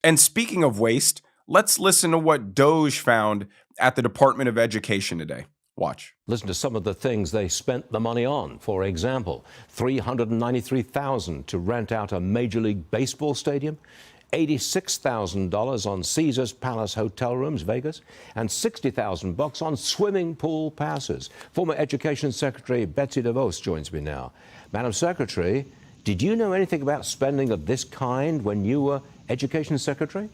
And speaking of waste, let's listen to what DOJ found at the Department of Education today. Watch. Listen to some of the things they spent the money on. For example, $393,000 to rent out a Major League Baseball stadium, $86,000 on Caesars Palace hotel rooms, Vegas, and $60,000 on swimming pool passes. Former Education Secretary Betsy DeVos joins me now. Madam Secretary, did you know anything about spending of this kind when you were Education Secretary?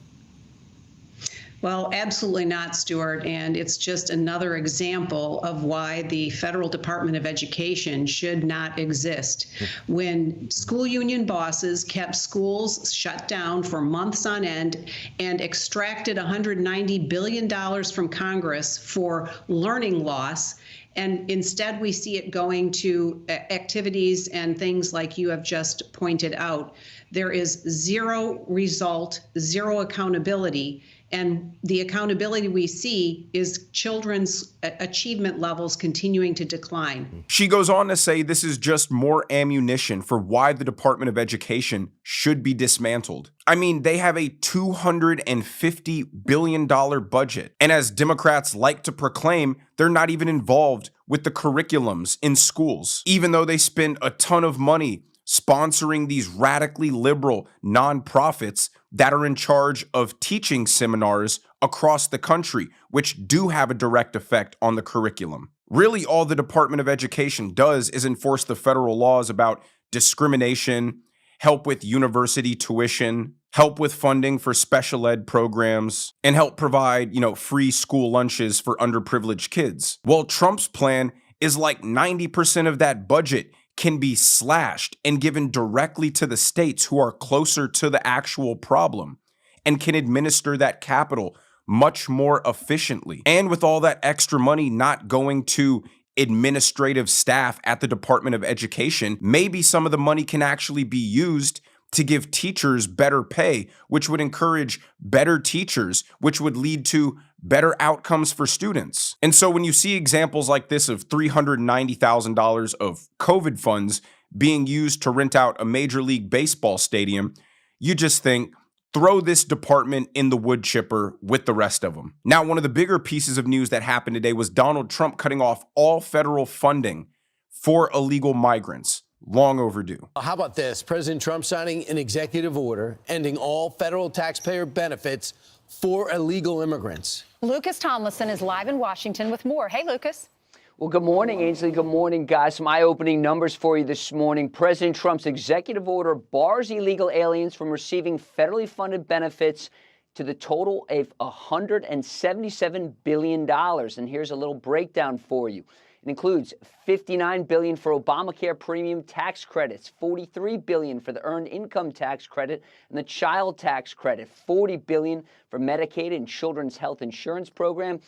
Well, absolutely not, Stuart. And it's just another example of why the Federal Department of Education should not exist. When school union bosses kept schools shut down for months on end and extracted $190 billion from Congress for learning loss, and instead we see it going to activities and things like you have just pointed out, there is zero result, zero accountability. And the accountability we see is children's achievement levels continuing to decline. She goes on to say this is just more ammunition for why the Department of Education should be dismantled. I mean, they have a $250 billion budget. And as Democrats like to proclaim, they're not even involved with the curriculums in schools, even though they spend a ton of money sponsoring these radically liberal nonprofits that are in charge of teaching seminars across the country, which do have a direct effect on the curriculum. Really, all the Department of Education does is enforce the federal laws about discrimination, help with university tuition, help with funding for special ed programs, and help provide, free school lunches for underprivileged kids. Well, Trump's plan is like 90% of that budget can be slashed and given directly to the states who are closer to the actual problem and can administer that capital much more efficiently. And with all that extra money not going to administrative staff at the Department of Education, maybe some of the money can actually be used to give teachers better pay, which would encourage better teachers, which would lead to better outcomes for students. And so when you see examples like this of $390,000 of COVID funds being used to rent out a Major League Baseball stadium, you just think, throw this department in the wood chipper with the rest of them. Now, one of the bigger pieces of news that happened today was Donald Trump cutting off all federal funding for illegal migrants. Long overdue. How about this? President Trump signing an executive order ending all federal taxpayer benefits for illegal immigrants. Lucas Tomlinson is live in Washington with more. Hey, Lucas. Well, good morning, Ainsley. Good morning, guys. Some eye-opening numbers for you this morning. President Trump's executive order bars illegal aliens from receiving federally funded benefits to the total of $177 billion. And here's a little breakdown for you. It includes $59 billion for Obamacare premium tax credits, $43 billion for the earned income tax credit and the child tax credit, $40 billion for Medicaid and Children's Health Insurance Program,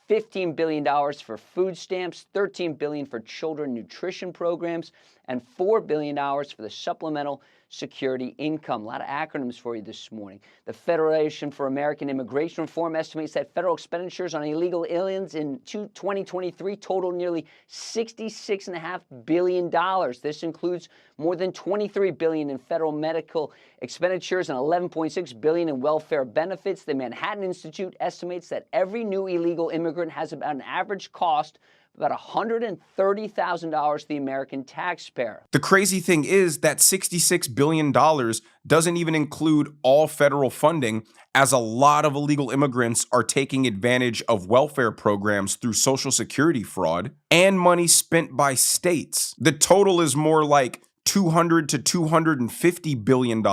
$15 billion for food stamps, $13 billion for children nutrition programs, and $4 billion for the supplemental security income. A lot of acronyms for you this morning. The Federation for American Immigration Reform estimates that federal expenditures on illegal aliens in 2023 total nearly $66.5 billion. This includes more than $23 billion in federal medical expenditures and $11.6 billion in welfare benefits. The Manhattan Institute estimates that every new illegal immigrant has about an average cost about $130,000 to the American taxpayer. The crazy thing is that $66 billion doesn't even include all federal funding, as a lot of illegal immigrants are taking advantage of welfare programs through Social Security fraud and money spent by states. The total is more like $200 to $250 billion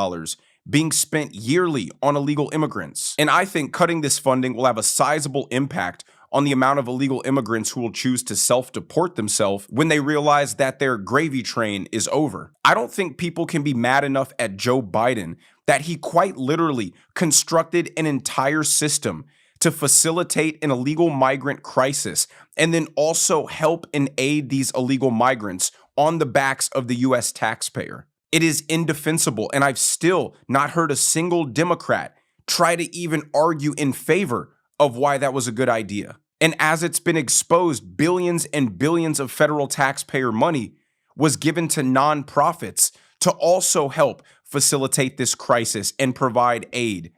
being spent yearly on illegal immigrants. And I think cutting this funding will have a sizable impact on the amount of illegal immigrants who will choose to self-deport themselves when they realize that their gravy train is over. I don't think people can be mad enough at Joe Biden that he quite literally constructed an entire system to facilitate an illegal migrant crisis and then also help and aid these illegal migrants on the backs of the U.S. taxpayer. It is indefensible, and I've still not heard a single Democrat try to even argue in favor of why that was a good idea. And as it's been exposed, billions and billions of federal taxpayer money was given to nonprofits to also help facilitate this crisis and provide aid